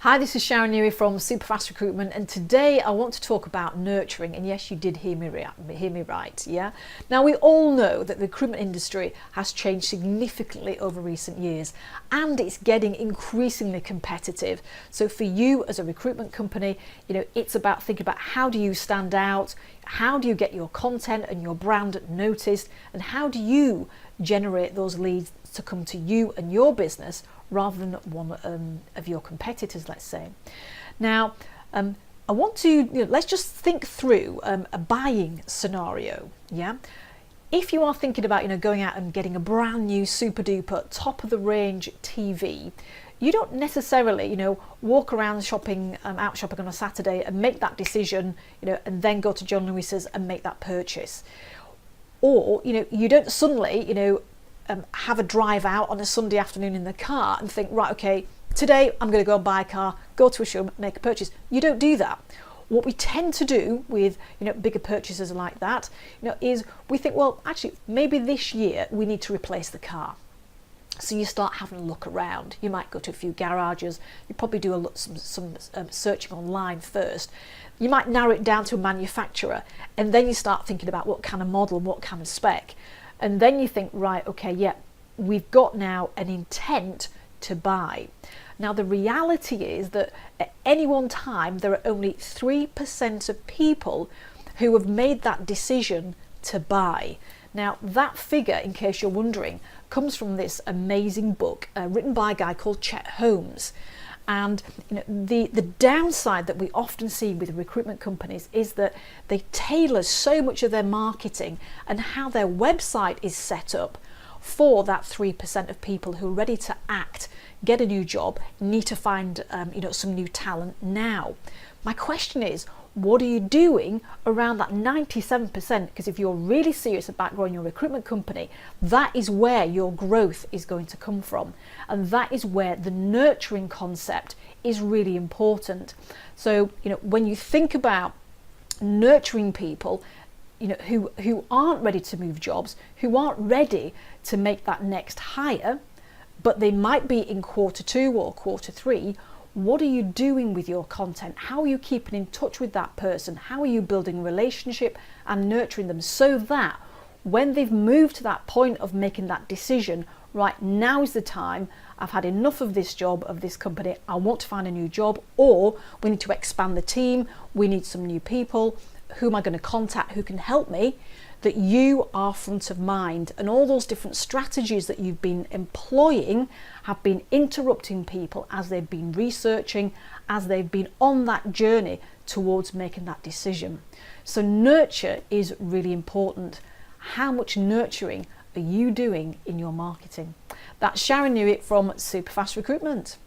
Hi, this is Sharon Newey from Superfast Recruitment, and today I want to talk about nurturing. And yes, you did hear me right. Yeah. Now, we all know that the recruitment industry has changed significantly over recent years, and it's getting increasingly competitive. So for you as a recruitment company, it's about thinking about how do you stand out, how do you get your content and your brand noticed, and how do you generate those leads to come to you and your business rather than one of your competitors, let's say. Now, I want to, let's just think through a buying scenario, yeah? If you are thinking about, going out and getting a brand new super duper top of the range TV, you don't necessarily, walk around shopping, out shopping on a Saturday and make that decision, and then go to John Lewis's and make that purchase. Or, you don't suddenly, have a drive out on a Sunday afternoon in the car and think, right, okay, today I'm going to go and buy a car, go to a showroom, make a purchase. You don't do that. What we tend to do with bigger purchases like that, is we think, well, actually, maybe this year we need to replace the car. So you start having a look around. You might go to a few garages. You probably do some searching online first. You might narrow it down to a manufacturer, and then you start thinking about what kind of model, what kind of spec. And then you think, right, okay, yeah, we've got now an intent to buy. Now, the reality is that at any one time, there are only 3% of people who have made that decision to buy. Now, that figure, in case you're wondering, comes from this amazing book written by a guy called Chet Holmes. And the downside that we often see with recruitment companies is that they tailor so much of their marketing and how their website is set up for that 3% of people who are ready to act, get a new job, need to find some new talent now. My question is, what are you doing around that 97%? Because if you're really serious about growing your recruitment company, that is where your growth is going to come from. And that is where the nurturing concept is really important. So, when you think about nurturing people, who aren't ready to move jobs, who aren't ready to make that next hire, but they might be in quarter 2 or quarter 3, what are you doing with your content? How are you keeping in touch with that person? How are you building a relationship and nurturing them so that when they've moved to that point of making that decision, right, now is the time, I've had enough of this job, of this company, I want to find a new job, or we need to expand the team, we need some new people, who am I going to contact, who can help me, that you are front of mind, and all those different strategies that you've been employing have been interrupting people as they've been researching, as they've been on that journey towards making that decision. So nurture is really important. How much nurturing are you doing in your marketing? That's Sharon Newey from Superfast Recruitment.